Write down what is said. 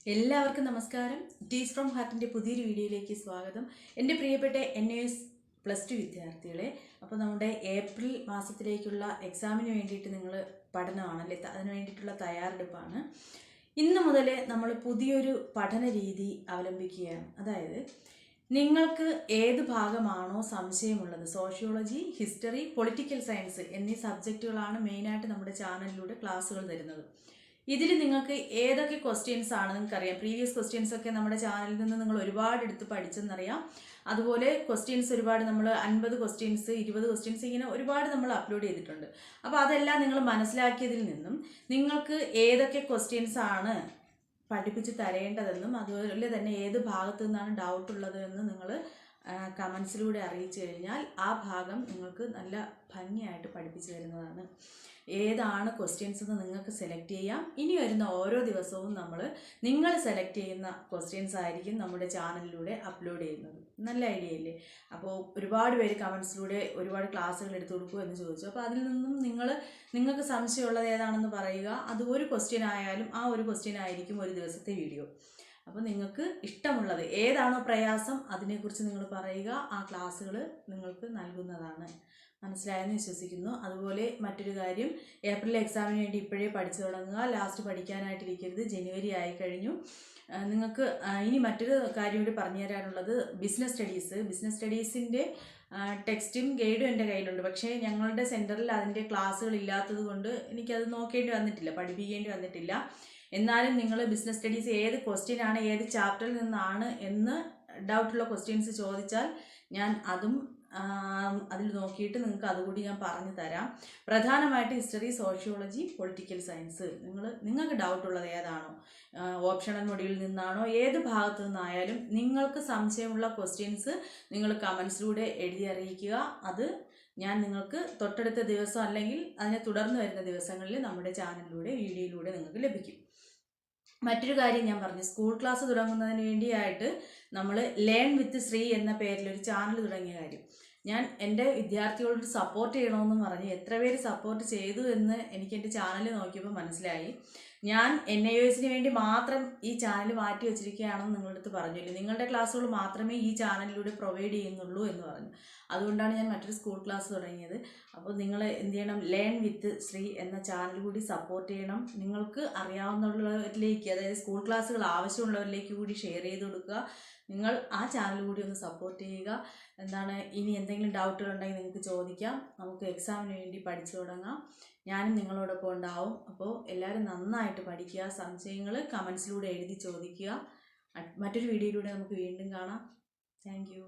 എല്ലാവർക്കും നമസ്കാരം. Teach from ഹാർട്ടിൻ്റെ പുതിയൊരു വീഡിയോയിലേക്ക് സ്വാഗതം. എൻ്റെ പ്രിയപ്പെട്ട NIOS Plus Two വിദ്യാർത്ഥികളെ, അപ്പോൾ നമ്മുടെ ഏപ്രിൽ മാസത്തിലേക്കുള്ള എക്സാമിന് വേണ്ടിയിട്ട് നിങ്ങൾ പഠനമാണല്ലേ, അതിന് വേണ്ടിയിട്ടുള്ള തയ്യാറെടുപ്പാണ്. ഇന്ന് മുതൽ നമ്മൾ പുതിയൊരു പഠന രീതി അവലംബിക്കുകയാണ്. അതായത് നിങ്ങൾക്ക് ഏത് ഭാഗമാണോ സംശയമുള്ളത്, സോഷ്യോളജി, ഹിസ്റ്ററി, പൊളിറ്റിക്കൽ സയൻസ് എന്നീ സബ്ജക്റ്റുകളാണ് മെയിനായിട്ട് നമ്മുടെ ചാനലിലൂടെ ക്ലാസ്സുകൾ തരുന്നത്. ഇതിൽ നിങ്ങൾക്ക് ഏതൊക്കെ ക്വസ്റ്റ്യൻസ് ആണ് നിങ്ങൾക്കറിയാം. പ്രീവിയസ് ക്വസ്റ്റ്യൻസ് ഒക്കെ നമ്മുടെ ചാനലിൽ നിന്ന് നിങ്ങൾ ഒരുപാട് എടുത്ത് പഠിച്ചെന്നറിയാം. അതുപോലെ ക്വസ്റ്റ്യൻസ് ഒരുപാട് നമ്മൾ 50 ക്വസ്റ്റ്യൻസ് 20 ക്വസ്റ്റ്യൻസ് ഇങ്ങനെ ഒരുപാട് നമ്മൾ അപ്ലോഡ് ചെയ്തിട്ടുണ്ട്. അപ്പോൾ അതെല്ലാം നിങ്ങൾ മനസ്സിലാക്കിയതിൽ നിന്നും നിങ്ങൾക്ക് ഏതൊക്കെ ക്വസ്റ്റ്യൻസ് ആണ് പഠിപ്പിച്ച് തരേണ്ടതെന്നും അതുപോലെ തന്നെ ഏത് ഭാഗത്തു നിന്നാണ് ഡൗട്ട് ഉള്ളതെന്ന് നിങ്ങൾ കമൻസിലൂടെ അറിയിച്ചു കഴിഞ്ഞാൽ ആ ഭാഗം നിങ്ങൾക്ക് നല്ല ഭംഗിയായിട്ട് പഠിപ്പിച്ചു തരുന്നതാണ്. ഏതാണ് ക്വസ്റ്റ്യൻസ് എന്ന് നിങ്ങൾക്ക് സെലക്ട് ചെയ്യാം. ഇനി വരുന്ന ഓരോ ദിവസവും നിങ്ങൾ സെലക്ട് ചെയ്യുന്ന ക്വസ്റ്റ്യൻസ് ആയിരിക്കും നമ്മുടെ ചാനലിലൂടെ അപ്ലോഡ് ചെയ്യുന്നത്. നല്ല ഐഡിയ അല്ലേ? അപ്പോൾ ഒരുപാട് പേര് കമൻസിലൂടെ ഒരുപാട് ക്ലാസ്സുകൾ എടുത്തു കൊടുക്കുമോ എന്ന് ചോദിച്ചു. അപ്പോൾ അതിൽ നിന്നും നിങ്ങൾക്ക് സംശയമുള്ളത് ഏതാണെന്ന് പറയുക. അത് ഒരു ക്വസ്റ്റ്യൻ ആയാലും ആ ഒരു ക്വസ്റ്റ്യൻ ആയിരിക്കും ഒരു ദിവസത്തെ വീഡിയോ. അപ്പോൾ നിങ്ങൾക്ക് ഇഷ്ടമുള്ളത് ഏതാണോ പ്രയാസം അതിനെക്കുറിച്ച് നിങ്ങൾ പറയുക. ആ ക്ലാസ്സുകൾ നിങ്ങൾക്ക് നൽകുന്നതാണ്. മനസ്സിലായെന്ന് വിശ്വസിക്കുന്നു. അതുപോലെ മറ്റൊരു കാര്യം, ഏപ്രിൽ എക്സാമിന് വേണ്ടി ഇപ്പോഴേ പഠിച്ചു തുടങ്ങുക. ലാസ്റ്റ് പഠിക്കാനായിട്ടിരിക്കരുത്. ജനുവരി ആയിക്കഴിഞ്ഞു. നിങ്ങൾക്ക് ഇനി മറ്റൊരു കാര്യം കൂടി പറഞ്ഞു തരാനുള്ളത് ബിസിനസ് സ്റ്റഡീസിൻ്റെ ടെക്സ്റ്റും ഗൈഡും എൻ്റെ കയ്യിലുണ്ട്. പക്ഷേ ഞങ്ങളുടെ സെൻറ്ററിൽ അതിൻ്റെ ക്ലാസ്സുകൾ ഇല്ലാത്തത് കൊണ്ട് എനിക്കത് നോക്കേണ്ടി വന്നിട്ടില്ല, പഠിപ്പിക്കേണ്ടി വന്നിട്ടില്ല. എന്നാലും നിങ്ങൾ ബിസിനസ് സ്റ്റഡീസ് ഏത് ക്വസ്റ്റ്യൻ ആണ്, ഏത് ചാപ്റ്ററിൽ നിന്നാണ് എന്ന് ഡൗട്ടുള്ള ക്വസ്റ്റ്യൻസ് ചോദിച്ചാൽ ഞാൻ അതും അതിൽ നോക്കിയിട്ട് നിങ്ങൾക്ക് അതുകൂടി ഞാൻ പറഞ്ഞു തരാം. പ്രധാനമായിട്ട് ഹിസ്റ്ററി, സോഷ്യോളജി, പൊളിറ്റിക്കൽ സയൻസ് നിങ്ങൾക്ക് ഡൗട്ടുള്ളത് ഏതാണോ, ഓപ്ഷണൽ മൊഡ്യൂളിൽ നിന്നാണോ ഏത് ഭാഗത്തു നിന്നായാലും നിങ്ങൾക്ക് സംശയമുള്ള ക്വസ്റ്റ്യൻസ് നിങ്ങൾ കമൻസിലൂടെ എഴുതി അറിയിക്കുക. അത് ഞാൻ നിങ്ങൾക്ക് തൊട്ടടുത്ത ദിവസം അല്ലെങ്കിൽ അതിനെ തുടർന്ന് വരുന്ന ദിവസങ്ങളിൽ നമ്മുടെ ചാനലിലൂടെ വീഡിയോയിലൂടെ നിങ്ങൾക്ക് ലഭിക്കും. മറ്റൊരു കാര്യം ഞാൻ പറഞ്ഞു, സ്കൂൾ ക്ലാസ് തുടങ്ങുന്നതിന് വേണ്ടിയായിട്ട് നമ്മൾ ലേൺ വിത്ത് ശ്രീ എന്ന പേരിലൊരു ചാനൽ തുടങ്ങിയ കാര്യം ഞാൻ എൻ്റെ വിദ്യാർത്ഥികളോട് സപ്പോർട്ട് ചെയ്യണമെന്ന് പറഞ്ഞ് എത്ര പേര് സപ്പോർട്ട് ചെയ്തു എന്ന് എനിക്ക് എൻ്റെ ചാനൽ നോക്കിയപ്പോൾ മനസ്സിലായി. ഞാൻ NIOSന് വേണ്ടി മാത്രം ഈ ചാനൽ മാറ്റി വെച്ചിരിക്കുകയാണെന്ന് നിങ്ങളുടെ അടുത്ത് പറഞ്ഞില്ലേ. നിങ്ങളുടെ ക്ലാസ്സുകൾ മാത്രമേ ഈ ചാനലിലൂടെ പ്രൊവൈഡ് ചെയ്യുന്നുള്ളൂ എന്ന് പറഞ്ഞു. അതുകൊണ്ടാണ് ഞാൻ മറ്റൊരു സ്കൂൾ ക്ലാസ് തുടങ്ങിയത്. അപ്പോൾ നിങ്ങൾ എന്ത് ചെയ്യണം, ലേൺ വിത്ത് ശ്രീ എന്ന ചാനൽ കൂടി സപ്പോർട്ട് ചെയ്യണം. നിങ്ങൾക്ക് അറിയാവുന്നവരിലേക്ക്, അതായത് സ്കൂൾ ക്ലാസ്സുകൾ ആവശ്യമുള്ളവരിലേക്ക് കൂടി ഷെയർ ചെയ്ത് കൊടുക്കുക. നിങ്ങൾ ആ ചാനൽ കൂടി ഒന്ന് സപ്പോർട്ട് ചെയ്യുക. ഇനി എന്തെങ്കിലും ഡൗട്ടുകൾ ഉണ്ടെങ്കിൽ നിങ്ങൾക്ക് ചോദിക്കാം. നമുക്ക് എക്സാമിന് വേണ്ടി പഠിച്ചു തുടങ്ങാം. ഞാനും നിങ്ങളോടൊപ്പം ഉണ്ടാവും. അപ്പോൾ എല്ലാവരും നന്നായിട്ട് പഠിക്കുക. സംശയങ്ങൾ കമൻസിലൂടെ എഴുതി ചോദിക്കുക. മറ്റൊരു വീഡിയോയിലൂടെ നമുക്ക് വീണ്ടും കാണാം. Thank you.